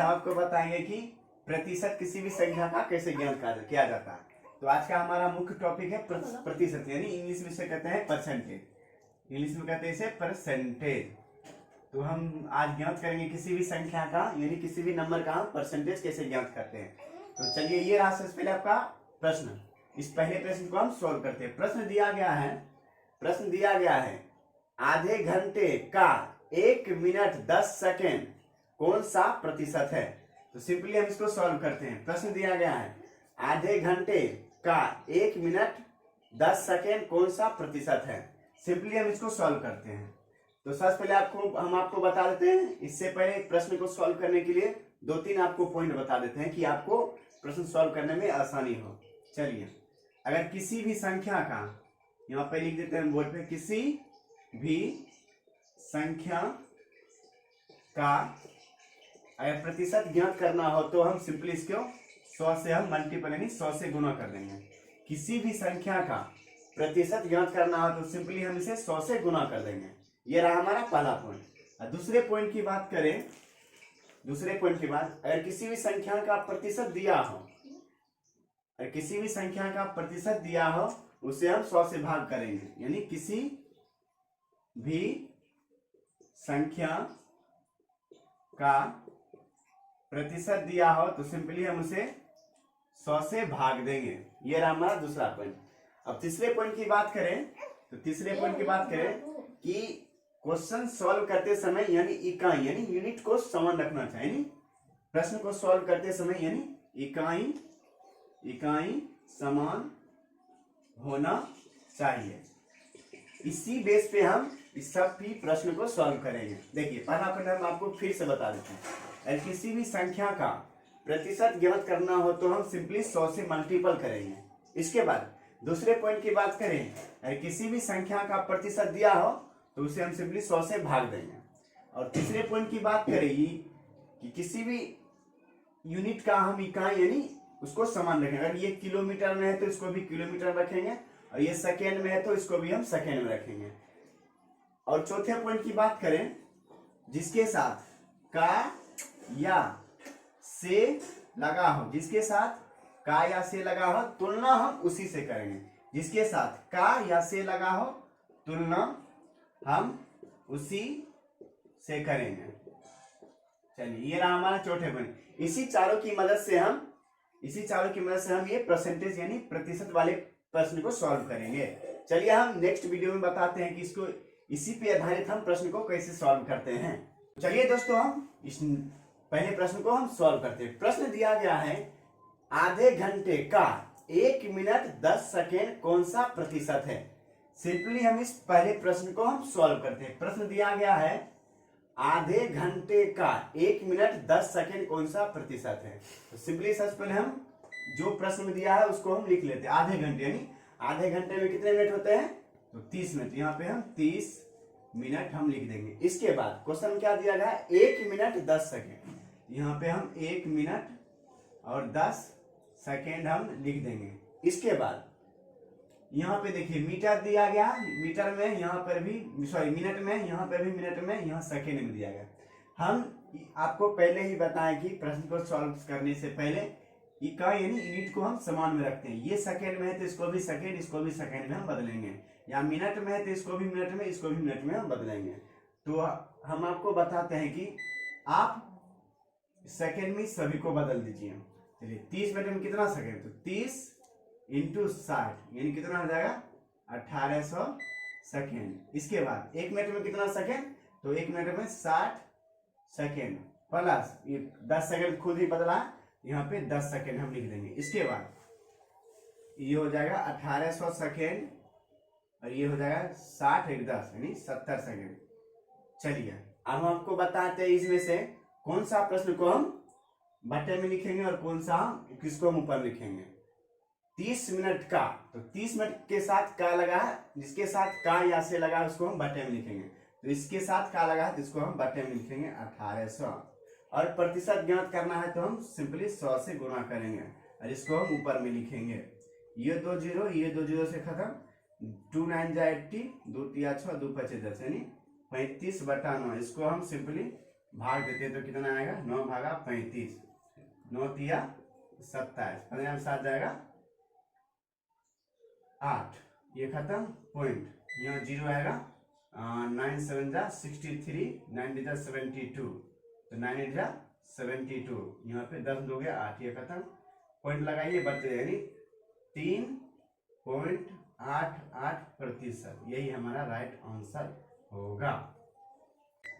हम आपको बताएंगे कि प्रतिशत किसी भी संख्या का कैसे ज्ञात किया जाता है। तो आज का हमारा मुख्य टॉपिक है प्रतिशत, यानी इंग्लिश में से कहते हैं परसेंटेज, इंग्लिश में कहते हैं इसे परसेंटेज। तो हम आज ज्ञात करेंगे किसी भी संख्या का यानी किसी भी नंबर का हम परसेंटेज कैसे ज्ञात करते हैं। तो चलिए ये रहा सबसे पहले आपका प्रश्न। इस पहले प्रश्न को हम सॉल्व करते हैं। प्रश्न दिया गया है आधे घंटे का 1 मिनट 10 सेकेंड कौन सा प्रतिशत है। तो सिंपली हम इसको सॉल्व करते हैं। प्रश्न दिया गया है आधे घंटे का 1 मिनट 10 सेकेंड कौन सा प्रतिशत है। सिंपली हम इसको सॉल्व करते हैं। तो सबसे पहले हम आपको बता देते हैं, इससे पहले प्रश्न को सॉल्व करने के लिए 2-3 आपको पॉइंट बता देते हैं कि आपको प्रश्न सॉल्व करने में आसानी हो। चलिए, अगर किसी भी संख्या का, यहाँ पे लिख देते हैं बोर्ड पे, किसी भी संख्या का अगर प्रतिशत ज्ञात करना हो तो हम सिंपली इसको 100 से हम मल्टीपल यानी 100 से गुना कर देंगे। किसी भी संख्या का प्रतिशत ज्ञात करना हो तो सिंपली हम इसे 100 से गुना कर देंगे। ये रहा हमारा पहला पॉइंट। दूसरे पॉइंट की बात करें, अगर किसी भी संख्या का प्रतिशत दिया हो, उसे हम 100 से भाग करेंगे। यानी किसी भी संख्या का प्रतिशत दिया हो तो सिंपली हम उसे 100 से भाग देंगे। ये रहा हमारा दूसरा पॉइंट। अब तीसरे पॉइंट की बात करें कि क्वेश्चन सॉल्व करते समय यानी इकाई यानी यूनिट को समान रखना चाहिए। प्रश्न को सॉल्व करते समय यानी इकाई समान होना चाहिए। इसी बेस पे हम इस सब भी प्रश्न को सॉल्व करेंगे। देखिए, पहला पॉइंट हम आपको फिर से बता देते हैं। अगर किसी भी संख्या का प्रतिशत ज्ञात करना हो तो हम सिंपली 100 से मल्टीपल करेंगे। इसके बाद दूसरे पॉइंट की बात करें, अगर किसी भी संख्या का प्रतिशत दिया हो तो उसे हम सिंपली 100 से भाग देंगे। और तीसरे पॉइंट की बात करेगी कि किसी भी यूनिट का हम इकाई यानी उसको समान रखेंगे। अगर ये किलोमीटर में है तो इसको भी किलोमीटर रखेंगे, और ये सेकेंड में है तो इसको भी हम सेकेंड में रखेंगे। और चौथे पॉइंट की बात करें, जिसके साथ का या से लगा हो, तुलना हम उसी से करेंगे। जिसके साथ का या से लगा हो, तुलना हम उसी से करेंगे। चलिए, ये रहा हमारा चौथे पॉइंट। इसी चारों की मदद से हम ये परसेंटेज यानी प्रतिशत वाले प्रश्न को सॉल्व करेंगे। चलिए, हम नेक्स्ट वीडियो में बताते हैं कि इसको इसी पे आधारित हम प्रश्न को कैसे सॉल्व करते हैं। चलिए दोस्तों, हम इस पहले प्रश्न को हम सॉल्व करते हैं। प्रश्न दिया गया है आधे घंटे का 1 मिनट 10 सेकेंड कौन सा प्रतिशत है। सिंपली हम इस पहले प्रश्न को हम सॉल्व करते हैं। प्रश्न दिया गया है आधे घंटे का 1 मिनट 10 सेकेंड कौन सा प्रतिशत है। तो सिंपली सबसे पहले हम जो प्रश्न में दिया है उसको हम लिख लेते हैं। आधे घंटे यानी आधे घंटे में कितने मिनट होते हैं, तो 30 मिनट। यहाँ पे हम 30 मिनट हम लिख देंगे। इसके बाद क्वेश्चन क्या दिया गया है 1 मिनट 10 सेकेंड। यहाँ पे हम 1 मिनट और 10 सेकेंड हम लिख देंगे। इसके बाद यहाँ पे देखिए मीटर दिया गया, मीटर में यहाँ पर भी मिनट में, यहाँ पर भी मिनट में, यहाँ सेकेंड में दिया गया। हम आपको पहले ही बताएं कि प्रश्न को सॉल्व करने से पहले इकाई यानी यूनिट को हम समान में रखते हैं। ये सेकेंड में है तो इसको भी सेकेंड में हम बदलेंगे, या मिनट में है तो इसको भी मिनट में, इसको भी मिनट में हम बदलेंगे। तो हम आपको बताते हैं कि आप सेकेंड में सभी को बदल दीजिए। चलिए, 30 मिनट में कितना सेकेंड, तो 30 इंटू 60 यानी कितना हो जाएगा 1800 सेकेंड। इसके बाद 1 मिनट में कितना सेकेंड, तो 1 मिनट में 60 सेकेंड प्लस ये 10 सेकेंड खुद ही बदला, यहाँ पे 10 सेकेंड हम लिख देंगे। इसके बाद ये हो जाएगा 1800 सेकेंड और ये हो जाएगा 60 एक 10 यानी 70 सेकेंड। चलिए, अब हम आपको बताते हैं इसमें से कौन सा प्रश्न को हम बटे में लिखेंगे और कौन सा हम किसको हम ऊपर लिखेंगे। 30 मिनट का, तो 30 मिनट के साथ का लगा है, जिसके साथ का या से लगा है उसको हम बटे में लिखेंगे। तो इसके साथ का लगा है तो इसको हम बटे में लिखेंगे 1800। और प्रतिशत ज्ञात करना है तो हम सिंपली 100 से गुणा करेंगे और इसको हम ऊपर में लिखेंगे। ये 2 जीरो से खत्म, 2 9 जा 80, 2 3 6, 2 5 10 यानी 35/9। इसको हम सिंपली भाग देते हैं तो कितना आएगा 9 भागा 35, 9 तिया 27, 15 में 7 जाएगा 8, ये खत्म पॉइंट, यहाँ 0 आएगा, 9 7 जा 63, 9 8 जा 72, तो 9 8 जा 72, यहाँ पे 10 दोगे 8, ये खत्म, पॉइंट लगाइए, बढ़ते यानी 3.88%, यही हमारा राइट आंसर होगा।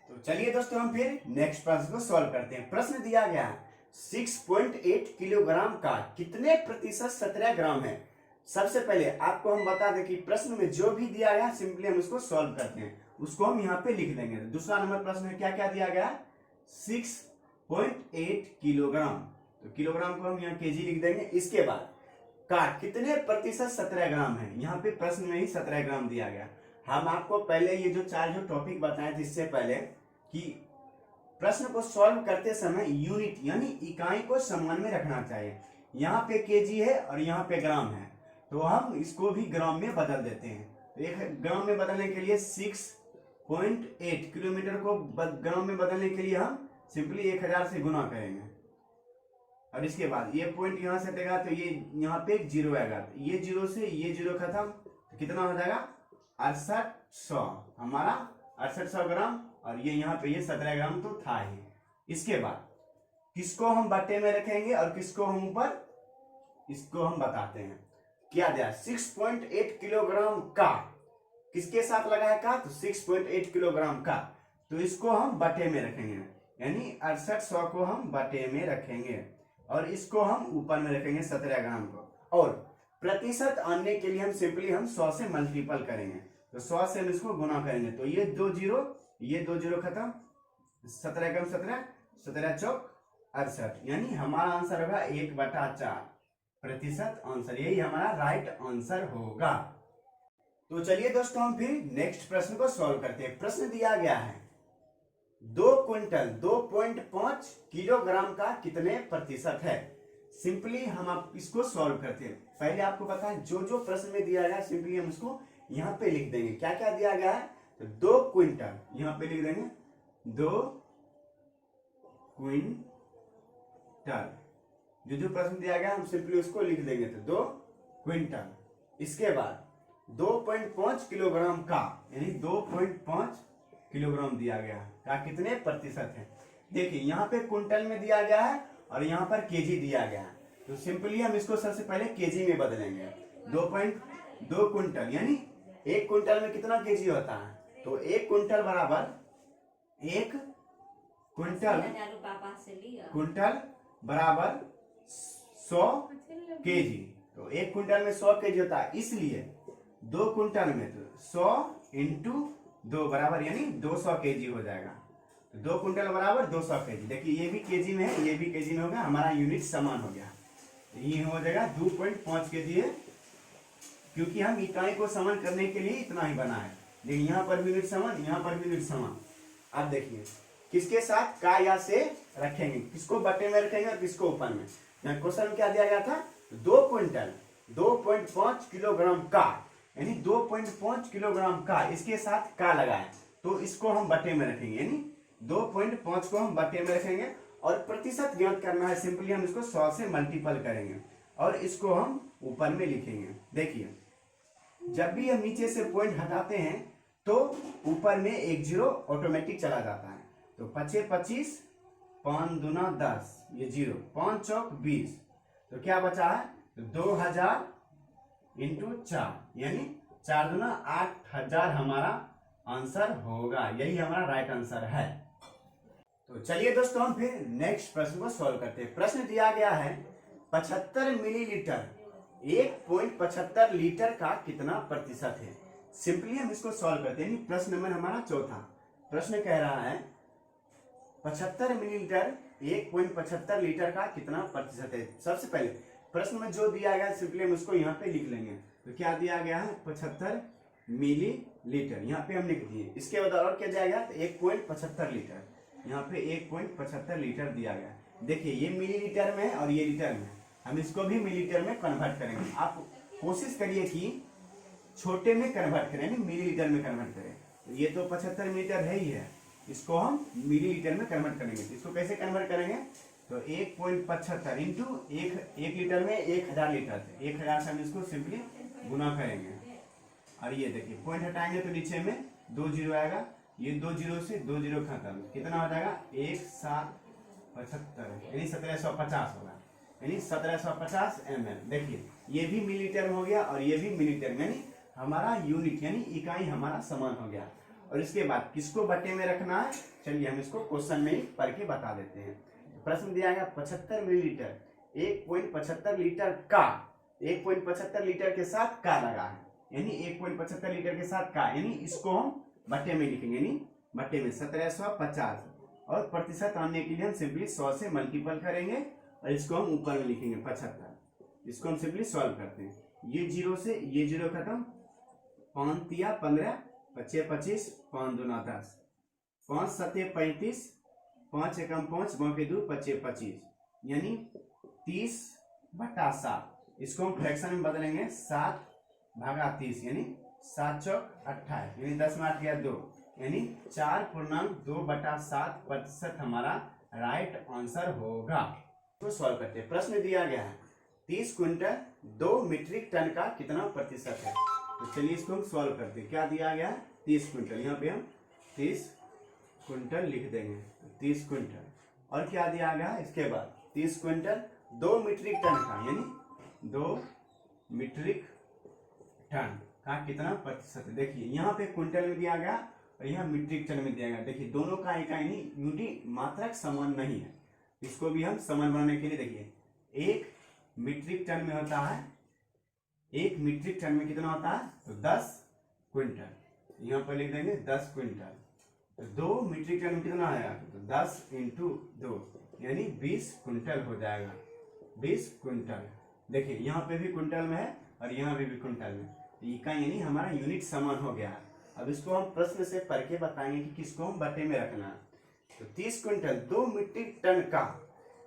तो चलिए दोस्तों हम फिर नेक्स्ट प्रश्न को सॉल्व करते हैं। प्रश्न दिया गया है 6.8 किलोग्राम का कितने प्रतिशत 17 ग्राम है। सबसे पहले आपको हम बता दें कि प्रश्न में जो भी दिया गया सिंपली हम उसको सॉल्व करते हैं, उसको हम यहाँ पे लिख देंगे। दूसरा नंबर प्रश्न में क्या क्या दिया गया, 6.8 किलोग्राम, तो किलोग्राम को हम यहाँ केजी लिख देंगे। इसके बाद का कितने प्रतिशत 17 ग्राम है, यहाँ पे प्रश्न में ही 17 ग्राम दिया गया। हम आपको पहले ये जो 4 जो टॉपिक बताए थे इससे पहले कि प्रश्न को सॉल्व करते समय यूनिट यानी इकाई को सम्मान में रखना चाहिए। यहाँ पे केजी है और यहाँ पे ग्राम है, तो हम इसको भी ग्राम में बदल देते हैं। तो एक ग्राम में बदलने के लिए 6.8 किलोमीटर को ग्राम में बदलने के लिए हम सिंपली 1000 से गुना करेंगे, और इसके बाद ये पॉइंट यहाँ से हटेगा तो ये यहाँ पे एक 0 आएगा, तो ये 0 से ये 0 खत्म, तो कितना हो जाएगा 6800, हमारा 6800 ग्राम, और ये यहाँ पे ये 17 ग्राम तो था ही। इसके बाद किसको हम बट्टे में रखेंगे और किसको हम ऊपर, इसको हम बताते हैं। क्या दिया 6.8 किलोग्राम का, किसके साथ लगाया का, तो 6.8 किलोग्राम का, तो इसको हम बटे में रखेंगे, यानी 6800 को हम बटे में रखेंगे और इसको हम ऊपर में रखेंगे 17 ग्राम को। और प्रतिशत आने के लिए हम सिंपली हम 100 से मल्टीपल करेंगे, तो 100 से हम इसको गुना करेंगे, तो ये 2 0, ये 2 0 खत्म, 17 ग्राम 17, 17 चौक 68, यानी हमारा आंसर होगा 1/4 प्रतिशत आंसर, यही हमारा राइट आंसर होगा। तो चलिए दोस्तों हम फिर नेक्स्ट प्रश्न को सॉल्व करते हैं। प्रश्न दिया गया है 2 क्विंटल 2.5 किलोग्राम का कितने प्रतिशत है। सिंपली हम आप इसको सॉल्व करते हैं। पहले आपको पता है जो जो प्रश्न में दिया गया है सिंपली हम उसको यहाँ पे लिख देंगे। क्या क्या दिया गया है, तो 2 क्विंटल यहाँ पे लिख देंगे, 2 क्विंटल, जो जो प्रश्न दिया गया हम सिंपली उसको लिख देंगे, तो 2 क्विंटल। इसके बाद 2.5 किलोग्राम का, यानी 2.5 किलोग्राम दिया गया का कितने प्रतिशत है। देखिए यहाँ पे क्विंटल में दिया गया है और यहाँ पर केजी दिया गया है, तो सिंपली हम इसको सबसे पहले केजी में बदलेंगे। 2.2 क्विंटल यानी 1 क्विंटल में कितना केजी होता है, तो 1 क्विंटल बराबर 1 क्विंटल बराबर 100 केजी, तो 1 क्विंटल में 100 केजी होता है, इसलिए 2 क्विंटल में तो 100 इंटू 2 बराबर यानी 200 केजी हो जाएगा। तो 2 क्विंटल बराबर 200 केजी। देखिए ये भी केजी में है, ये भी केजी में हो गया, हमारा यूनिट समान हो गया, ये हो जाएगा 2.5 केजी है, क्योंकि हम इकाई को समान करने के लिए इतना ही बना है। लेकिन यहाँ पर भी यूनिट समान, यहाँ पर भी यूनिट समान। अब देखिए किसके साथ का या से रखेंगे, किसको बटे में रखेंगे और किसको ऊपर में। यहाँ क्वेश्चन में क्या दिया गया था, 2 क्विंटल 2.5 किलोग्राम का, यानी 2.5 किलोग्राम का, इसके साथ का लगाए तो इसको हम बटे में रखेंगे, यानी 2.5 को हम बटे में रखेंगे और प्रतिशत ज्ञात करना है, सिंपली हम इसको 100 से मल्टीपल करेंगे और इसको हम ऊपर में लिखेंगे। देखिए जब भी हम नीचे से पॉइंट हटाते हैं तो ऊपर में 1 0 ऑटोमेटिक चला जाता है, तो 5 25, 5 दूना 10, ये 0, 5 चौक 20, तो क्या बचा है, तो 2000 इंटू 4, यानी 4 दूना 8000 हमारा आंसर होगा, यही हमारा राइट आंसर है। तो चलिए दोस्तों हम फिर नेक्स्ट प्रश्न को सॉल्व करते हैं। प्रश्न दिया गया है 75 मिलीलीटर 1.75 लीटर का कितना प्रतिशत है। सिंपली हम इसको सॉल्व करते हैं। प्रश्न नंबर हमारा चौथा प्रश्न कह रहा है 75 मिलीलीटर 1.75 लीटर का कितना प्रतिशत है। सबसे पहले प्रश्न में जो दिया गया सिंपली हम उसको यहाँ पे लिख लेंगे। तो क्या दिया गया है 75 मिलीलीटर, यहाँ पे हम लिख दिए। इसके बाद और क्या दिया गया, तो 1.75 लीटर, यहाँ पे 1.75 लीटर दिया गया। देखिए ये मिलीलीटर में है और ये लीटर में, हम इसको भी मिलीलीटर में कन्वर्ट करेंगे। आप कोशिश करिए कि छोटे में कन्वर्ट करें, मिलीलीटर में कन्वर्ट करें। तो ये तो 75 मीटर है ही है, इसको हम मिलीलीटर में कन्वर्ट करेंगे। तो इसको कैसे कन्वर्ट करेंगे, तो 1.75 इंटू एक लीटर में 1000 लीटर थे, 1000 से हम इसको सिंपली गुना करेंगे। और ये देखिए पॉइंट हटाएंगे तो नीचे में 2 जीरो आएगा, ये 2 जीरो से 2 जीरो खत्म, कितना हो जाएगा 1775 यानी 1750 होगा, यानी 1750 ml। देखिए ये भी मिलीलीटर में हो गया और ये भी मिलीलीटर में, यानी हमारा यूनिट यानी इकाई हमारा समान हो गया। और इसके बाद किसको बट्टे में रखना है, चलिए हम इसको क्वेश्चन में ही पढ़ के बता देते हैं। प्रश्न दिया गया 75 मिलीलीटर 1.75 लीटर का, 1.75 लीटर के साथ का लगा है, यानी 1.75 लीटर के साथ का, यानी इसको हम बट्टे में लिखेंगे, यानी बट्टे में 1750 और प्रतिशत आने के लिए हम सिंपली 100 से मल्टीपल करेंगे और इसको हम ऊपर में लिखेंगे 75। इसको हम सिंपली सॉल्व करते हैं, ये जीरो से ये जीरो खत्म, 5 तिया 15, 5 25, 5 दूना 10, 5 सत्ते 35, 5 एकम 5, 5 के 2 25 25, यानी 30/7। इसको हम फ्रैक्शन में बदलेंगे 7/30, यानी 7 चौक 28, यानी 10 में 8 गया 2, यानी 4.2/7% हमारा राइट आंसर होगा। तो सॉल्व करते हैं। प्रश्न दिया गया है 30 क्विंटल 2 मीट्रिक टन का कितना प्रतिशत है। तो चलिए इसको हम सॉल्व करते हैं। क्या दिया गया है 30 क्विंटल, यहाँ पे हम 30 क्विंटल लिख देंगे, 30 क्विंटल। और क्या दिया गया है इसके बाद 30 क्विंटल 2 मीट्रिक टन का, यानी 2 मीट्रिक टन का कितना प्रतिशत है। देखिए यहाँ पे क्विंटल में दिया गया और यहाँ मीट्रिक टन में दिया गया। देखिए दोनों का इकाई यूनिट मात्रक समान नहीं है, इसको भी हम समान बनाने के लिए देखिए 1 मीट्रिक टन में होता है, 1 मीट्रिक टन में कितना होता है, तो 10 क्विंटल, यहाँ पर लिख देंगे 10 क्विंटल। तो 2 मीट्रिक टन में कितना आएगा, तो 10 इंटू 2 यानी 20 क्विंटल हो जाएगा, 20 क्विंटल। देखिए यहाँ पे भी क्विंटल में है और यहाँ पे भी क्विंटल में, इकाई यानी हमारा यूनिट समान हो गया है। अब इसको हम प्रश्न से पढ़ के बताएंगे कि किसको हम बटे में रखना है। तो 30 क्विंटल 2 मीट्रिक टन का,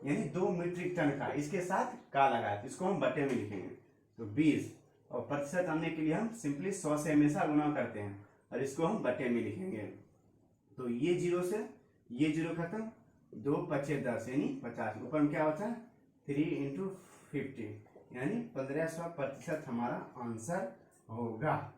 यानी 2 मीट्रिक टन का, इसके साथ का लगा है, इसको हम बटे में लिखेंगे तो 20, और प्रतिशत आने के लिए हम सिंपली 100 से हमेशा गुना करते हैं और इसको हम बटे में लिखेंगे। तो ये जीरो से ये जीरो खत्म, 2 5 10 यानी 50, ऊपर में क्या बचा 3 इंटू 50 यानी 1500% हमारा आंसर होगा।